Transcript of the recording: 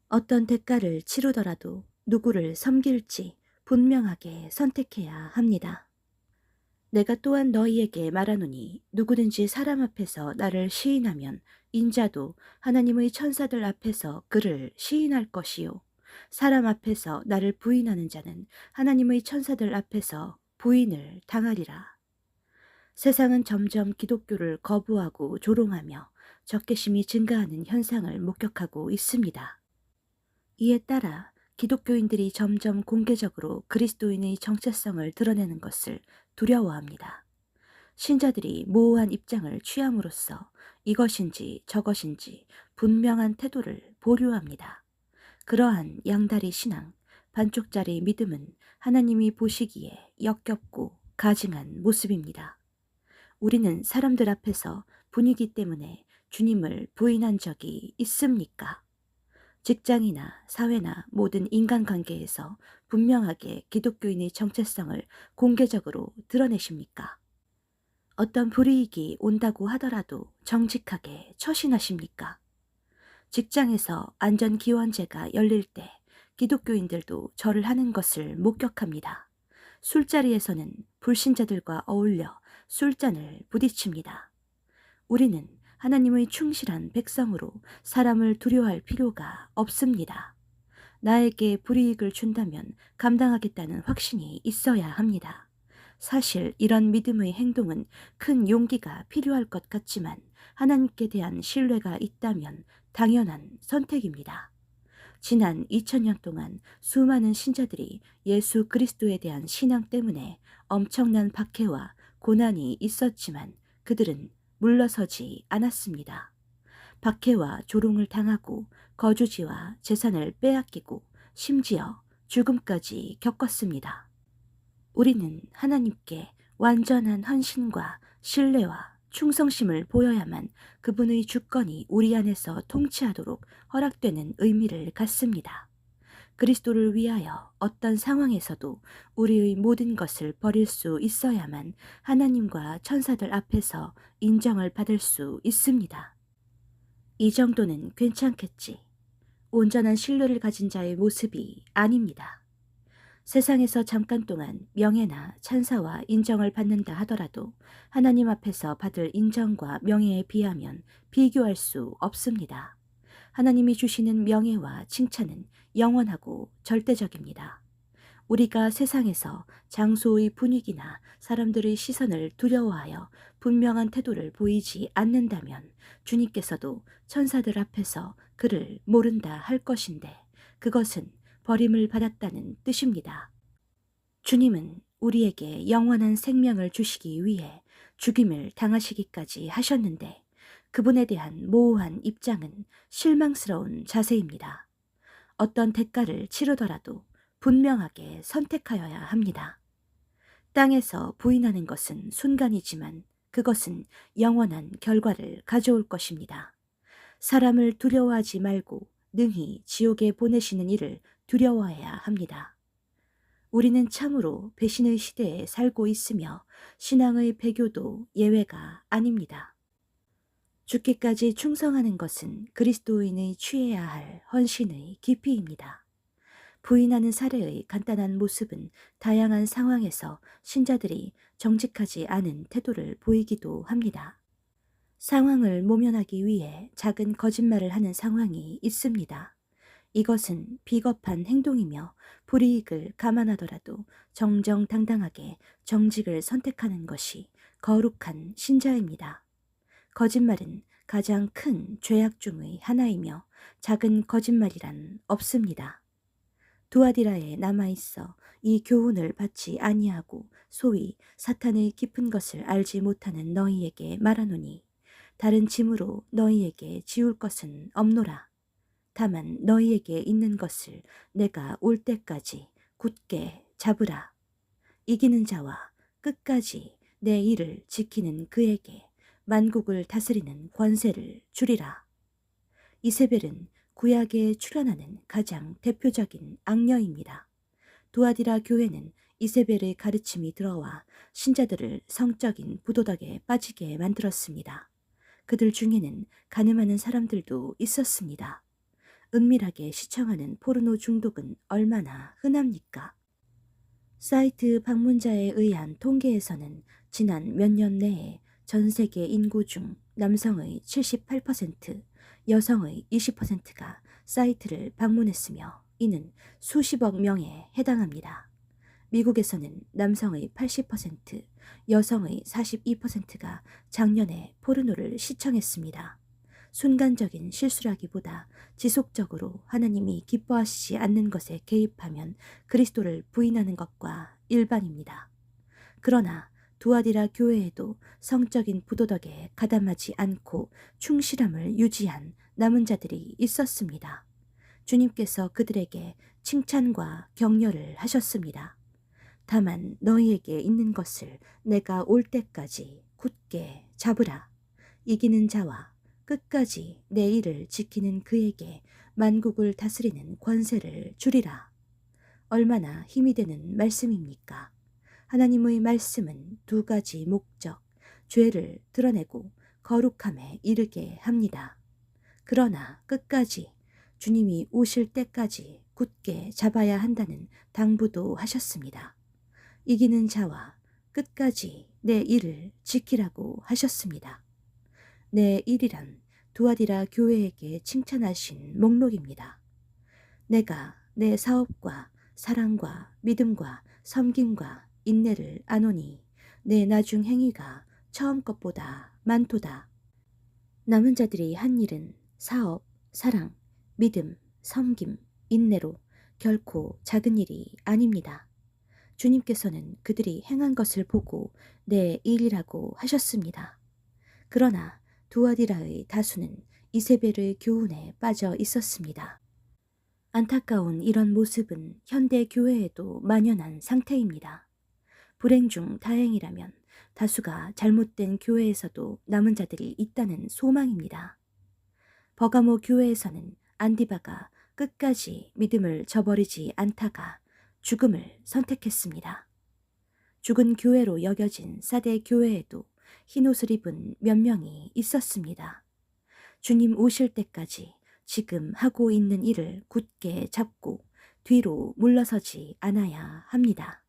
어떤 대가를 치르더라도 누구를 섬길지 분명하게 선택해야 합니다. 내가 또한 너희에게 말하노니 누구든지 사람 앞에서 나를 시인하면 인자도 하나님의 천사들 앞에서 그를 시인할 것이요. 사람 앞에서 나를 부인하는 자는 하나님의 천사들 앞에서 부인을 당하리라. 세상은 점점 기독교를 거부하고 조롱하며 적개심이 증가하는 현상을 목격하고 있습니다. 이에 따라 기독교인들이 점점 공개적으로 그리스도인의 정체성을 드러내는 것을 두려워합니다. 신자들이 모호한 입장을 취함으로써 이것인지 저것인지 분명한 태도를 보류합니다. 그러한 양다리 신앙, 반쪽짜리 믿음은 하나님이 보시기에 역겹고 가증한 모습입니다. 우리는 사람들 앞에서 분위기 때문에 주님을 부인한 적이 있습니까? 직장이나 사회나 모든 인간관계에서 분명하게 기독교인의 정체성을 공개적으로 드러내십니까? 어떤 불이익이 온다고 하더라도 정직하게 처신하십니까? 직장에서 안전기원제가 열릴 때 기독교인들도 절을 하는 것을 목격합니다. 술자리에서는 불신자들과 어울려 술잔을 부딪힙니다. 우리는 하나님의 충실한 백성으로 사람을 두려워할 필요가 없습니다. 나에게 불이익을 준다면 감당하겠다는 확신이 있어야 합니다. 사실 이런 믿음의 행동은 큰 용기가 필요할 것 같지만 하나님께 대한 신뢰가 있다면 당연한 선택입니다. 지난 2000년 동안 수많은 신자들이 예수 그리스도에 대한 신앙 때문에 엄청난 박해와 고난이 있었지만 그들은 물러서지 않았습니다. 박해와 조롱을 당하고 거주지와 재산을 빼앗기고 심지어 죽음까지 겪었습니다. 우리는 하나님께 완전한 헌신과 신뢰와 충성심을 보여야만 그분의 주권이 우리 안에서 통치하도록 허락되는 의미를 갖습니다. 그리스도를 위하여 어떤 상황에서도 우리의 모든 것을 버릴 수 있어야만 하나님과 천사들 앞에서 인정을 받을 수 있습니다. 이 정도는 괜찮겠지. 온전한 신뢰를 가진 자의 모습이 아닙니다. 세상에서 잠깐 동안 명예나 찬사와 인정을 받는다 하더라도 하나님 앞에서 받을 인정과 명예에 비하면 비교할 수 없습니다. 하나님이 주시는 명예와 칭찬은 영원하고 절대적입니다. 우리가 세상에서 장소의 분위기나 사람들의 시선을 두려워하여 분명한 태도를 보이지 않는다면 주님께서도 천사들 앞에서 그를 모른다 할 것인데 그것은 버림을 받았다는 뜻입니다. 주님은 우리에게 영원한 생명을 주시기 위해 죽임을 당하시기까지 하셨는데 그분에 대한 모호한 입장은 실망스러운 자세입니다. 어떤 대가를 치르더라도 분명하게 선택하여야 합니다. 땅에서 부인하는 것은 순간이지만 그것은 영원한 결과를 가져올 것입니다. 사람을 두려워하지 말고 능히 지옥에 보내시는 이를 두려워해야 합니다. 우리는 참으로 배신의 시대에 살고 있으며 신앙의 배교도 예외가 아닙니다. 죽기까지 충성하는 것은 그리스도인의 취해야 할 헌신의 깊이입니다. 부인하는 사례의 간단한 모습은 다양한 상황에서 신자들이 정직하지 않은 태도를 보이기도 합니다. 상황을 모면하기 위해 작은 거짓말을 하는 상황이 있습니다. 이것은 비겁한 행동이며 불이익을 감안하더라도 정정당당하게 정직을 선택하는 것이 거룩한 신자입니다. 거짓말은 가장 큰 죄악 중의 하나이며 작은 거짓말이란 없습니다. 두아디라에 남아있어 이 교훈을 받지 아니하고 소위 사탄의 깊은 것을 알지 못하는 너희에게 말하노니 다른 짐으로 너희에게 지울 것은 없노라. 다만 너희에게 있는 것을 내가 올 때까지 굳게 잡으라. 이기는 자와 끝까지 내 일을 지키는 그에게 만국을 다스리는 권세를 주리라. 이세벨은 구약에 출현하는 가장 대표적인 악녀입니다. 두아디라 교회는 이세벨의 가르침이 들어와 신자들을 성적인 부도덕에 빠지게 만들었습니다. 그들 중에는 간음하는 사람들도 있었습니다. 은밀하게 시청하는 포르노 중독은 얼마나 흔합니까? 사이트 방문자에 의한 통계에서는 지난 몇 년 내에 전 세계 인구 중 남성의 78%, 여성의 20%가 사이트를 방문했으며 이는 수십억 명에 해당합니다. 미국에서는 남성의 80%, 여성의 42%가 작년에 포르노를 시청했습니다. 순간적인 실수라기보다 지속적으로 하나님이 기뻐하시지 않는 것에 개입하면 그리스도를 부인하는 것과 일반입니다. 그러나 두아디라 교회에도 성적인 부도덕에 가담하지 않고 충실함을 유지한 남은 자들이 있었습니다. 주님께서 그들에게 칭찬과 격려를 하셨습니다. 다만 너희에게 있는 것을 내가 올 때까지 굳게 잡으라. 이기는 자와 끝까지 내 일을 지키는 그에게 만국을 다스리는 권세를 주리라. 얼마나 힘이 되는 말씀입니까? 하나님의 말씀은 두 가지 목적, 죄를 드러내고 거룩함에 이르게 합니다. 그러나 끝까지 주님이 오실 때까지 굳게 잡아야 한다는 당부도 하셨습니다. 이기는 자와 끝까지 내 일을 지키라고 하셨습니다. 내 일이란 두아디라 교회에게 칭찬하신 목록입니다. 내가 내 사업과 사랑과 믿음과 섬김과 인내를 아노니 내 나중 행위가 처음 것보다 많도다. 남은 자들이 한 일은 사업, 사랑, 믿음, 섬김, 인내로 결코 작은 일이 아닙니다. 주님께서는 그들이 행한 것을 보고 내 일이라고 하셨습니다. 그러나 두아디라의 다수는 이세벨의 교훈에 빠져 있었습니다. 안타까운 이런 모습은 현대 교회에도 만연한 상태입니다. 불행 중 다행이라면 다수가 잘못된 교회에서도 남은 자들이 있다는 소망입니다. 버가모 교회에서는 안디바가 끝까지 믿음을 저버리지 않다가 죽음을 선택했습니다. 죽은 교회로 여겨진 사대 교회에도 흰옷을 입은 몇 명이 있었습니다. 주님 오실 때까지 지금 하고 있는 일을 굳게 잡고 뒤로 물러서지 않아야 합니다.